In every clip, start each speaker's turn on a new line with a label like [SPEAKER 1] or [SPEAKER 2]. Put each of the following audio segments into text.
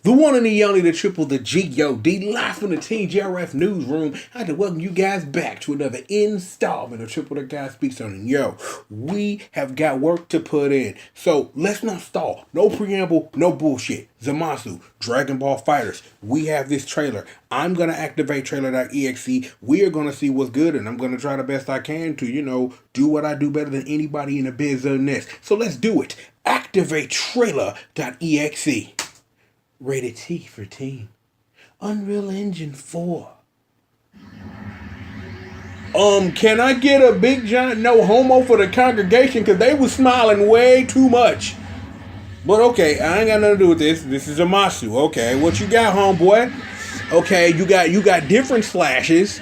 [SPEAKER 1] The one and the only, the triple, the G.O.D, live from the Team JRF newsroom. I'd like to welcome you guys back to another installment of Triple the Guy Speaks On. And yo, we have got work to put in. So let's not stall. No preamble, no bullshit. Zamasu, Dragon Ball Fighters. We have this trailer. I'm going to activate trailer.exe. We are going to see what's good, and I'm going to try the best I can to, do what I do better than anybody in the business. So let's do it. Activate trailer.exe. Rated T for teen. Unreal Engine 4. Can I get a big giant no homo for the congregation? Because they was smiling way too much. But okay, I ain't got nothing to do with this. This is Zamasu. Okay, what you got, homeboy? Okay, you got different slashes.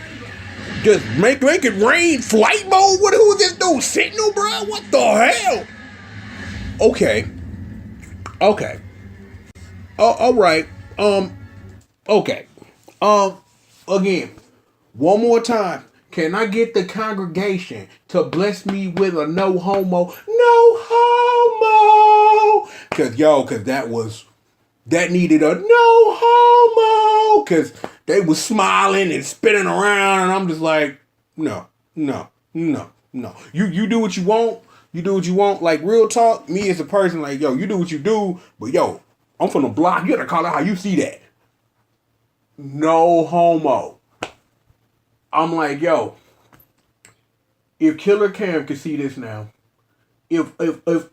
[SPEAKER 1] Just make it rain. Flight mode? Who is this dude? Sentinel, bro? What the hell? Okay. Oh, all right. Okay. Again, one more time. Can I get the congregation to bless me with a no homo? No homo! Cause that needed a no homo. Cause they was smiling and spinning around, and I'm just like, no. You do what you want. You do what you want. Like, real talk, me as a person, like, yo, you do what you do, but yo, I'm from the block. You gotta call it how you see that. No homo. I'm like, yo, if Killer Cam could see this now, if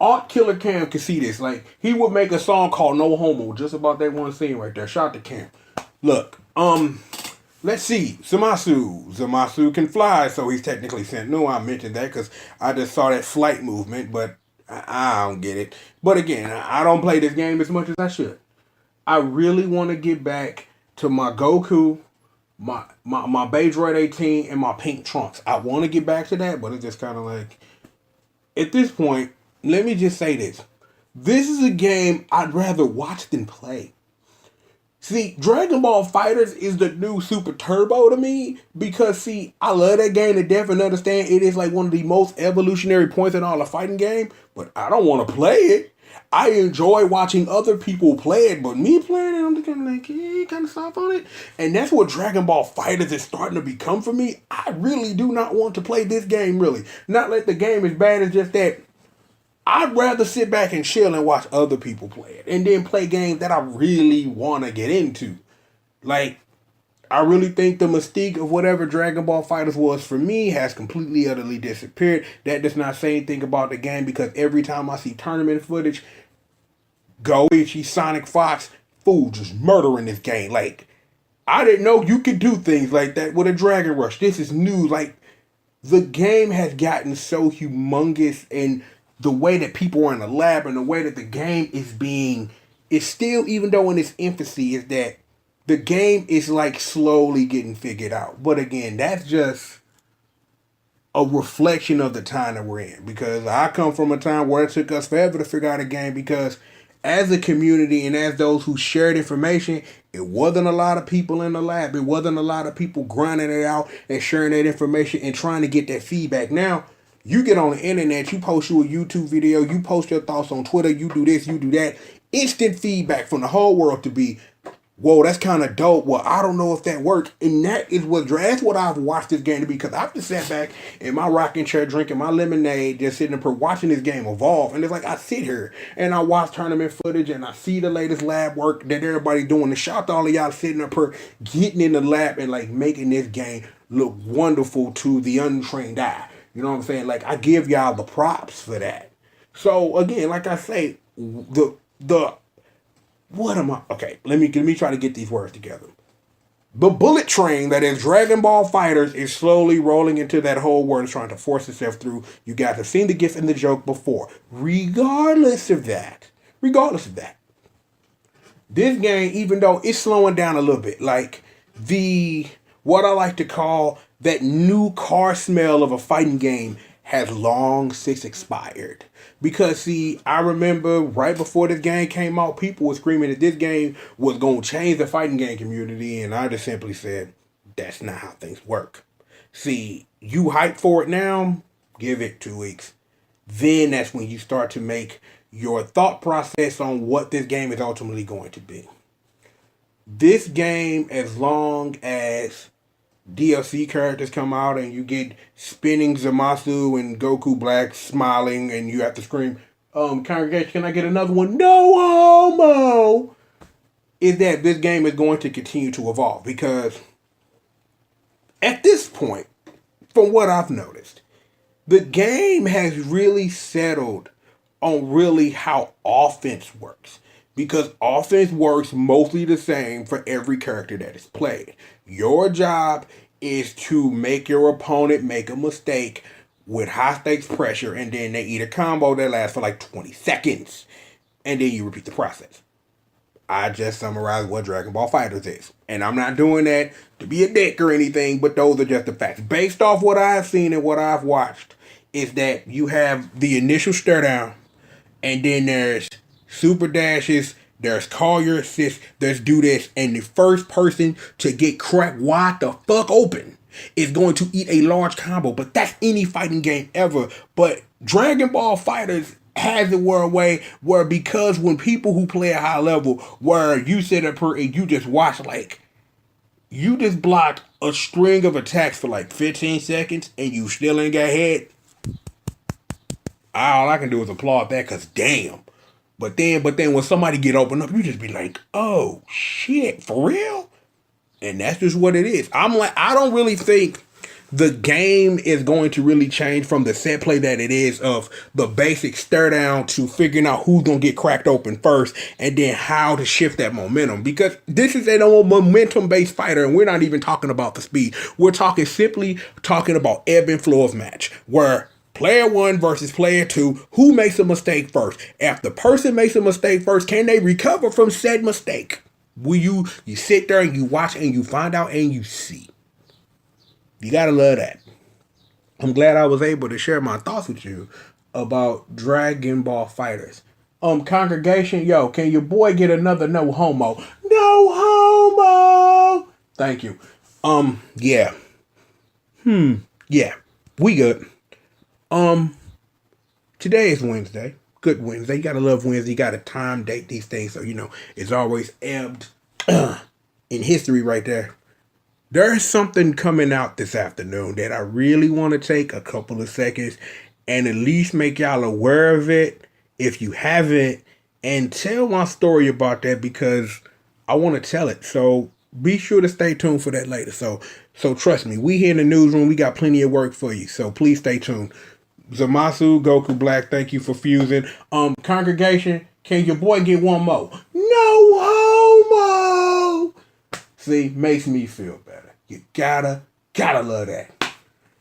[SPEAKER 1] Art Killer Cam could see this, like, he would make a song called No Homo just about that one scene right there. Shout to Cam. Look, let's see. Zamasu can fly, so he's technically Sentinel. I mentioned that because I just saw that flight movement, but I don't get it. But again, I don't play this game as much as I should. I really want to get back to my Goku, my Beidroid 18, and my pink Trunks. I want to get back to that, but it's just kind of like, at this point, let me just say this. This is a game I'd rather watch than play. See, Dragon Ball FighterZ is the new Super Turbo to me because, see, I love that game to death and understand it is like one of the most evolutionary points in all the fighting game, but I don't want to play it. I enjoy watching other people play it, but me playing it, I'm just kind of like, kind of soft on it. And that's what Dragon Ball FighterZ is starting to become for me. I really do not want to play this game, really. Not like the game is bad, it's just that I'd rather sit back and chill and watch other people play it. And then play games that I really want to get into. Like, I really think the mystique of whatever Dragon Ball FighterZ was for me has completely, utterly disappeared. That does not say anything about the game because every time I see tournament footage, Goichi, Sonic Fox, fool just murdering this game. Like, I didn't know you could do things like that with a Dragon Rush. This is new. Like, the game has gotten so humongous, and the way that people are in the lab and the way that the game is still, even though in its infancy, is that the game is like slowly getting figured out. But again, that's just a reflection of the time that we're in. Because I come from a time where it took us forever to figure out a game because as a community and as those who shared information, it wasn't a lot of people in the lab. It wasn't a lot of people grinding it out and sharing that information and trying to get that feedback. Now, you get on the internet, you post you a YouTube video, you post your thoughts on Twitter, you do this, you do that. Instant feedback from the whole world to be, whoa, that's kind of dope. Well, I don't know if that worked. And that's what I've watched this game to be, because I've just sat back in my rocking chair drinking my lemonade, just sitting there watching this game evolve. And it's like I sit here and I watch tournament footage and I see the latest lab work that everybody doing. And shout out to all of y'all sitting up here getting in the lab and like making this game look wonderful to the untrained eye. You know what I'm saying? Like, I give y'all the props for that. So again, like I say, what am I? Okay, let me try to get these words together. The bullet train that is Dragon Ball FighterZ is slowly rolling into that whole world, trying to force itself through. You guys have seen the gif and the joke before. Regardless of that, this game, even though it's slowing down a little bit, like what I like to call that new car smell of a fighting game has long since expired. Because, see, I remember right before this game came out, people were screaming that this game was going to change the fighting game community, and I just simply said, that's not how things work. See, you hype for it now, give it 2 weeks. Then that's when you start to make your thought process on what this game is ultimately going to be. This game, as long as DLC characters come out and you get spinning Zamasu and Goku Black smiling and you have to scream, congregation, can I get another one? No homo! Is that this game is going to continue to evolve because at this point, from what I've noticed, the game has really settled on really how offense works. Because offense works mostly the same for every character that is played. Your job is to make your opponent make a mistake with high stakes pressure, and then they eat a combo that lasts for like 20 seconds. And then you repeat the process. I just summarized what Dragon Ball FighterZ is. And I'm not doing that to be a dick or anything, but those are just the facts. Based off what I've seen and what I've watched, is that you have the initial stare down, and then there's super dashes, there's call your assist, there's do this, and the first person to get cracked wide the fuck open is going to eat a large combo. But that's any fighting game ever. But Dragon Ball Fighters has it where a way where, because when people who play at high level, where you sit up here and you just watch, like, you just blocked a string of attacks for like 15 seconds and you still ain't got hit, all I can do is applaud that, because damn. But then when somebody get opened up, you just be like, oh shit, for real? And that's just what it is. I'm like, I don't really think the game is going to really change from the set play that it is of the basic stare down to figuring out who's going to get cracked open first and then how to shift that momentum. Because this is a momentum based fighter, and we're not even talking about the speed. We're simply talking about ebb and flow of match, where player one versus player two, who makes a mistake first? If the person makes a mistake first, can they recover from said mistake? Will you sit there and you watch and you find out and you see. You gotta love that. I'm glad I was able to share my thoughts with you about Dragon Ball Fighters. Congregation, yo, can your boy get another no homo? No homo! Thank you. Yeah. Yeah. We good. Today is Wednesday. Good Wednesday. You gotta love Wednesday. You gotta time date these things, so it's always ebbed in history right there. There's something coming out this afternoon that I really want to take a couple of seconds and at least make y'all aware of it if you haven't, and tell my story about that, because I want to tell it. So be sure to stay tuned for that later. So trust me, we here in the newsroom, we got plenty of work for you. So please stay tuned. Zamasu, Goku Black, thank you for fusing. Congregation, can your boy get one more? No homo! See, makes me feel better. You gotta love that.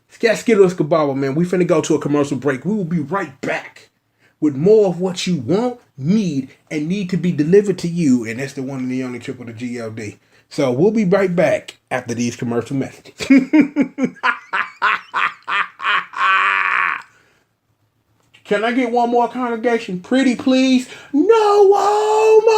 [SPEAKER 1] Skittles Kababa, man. We finna go to a commercial break. We will be right back with more of what you want, need, and need to be delivered to you. And that's the one and the only triple, the G.O.D. So we'll be right back after these commercial messages. Can I get one more, congregation? Pretty please? No homo!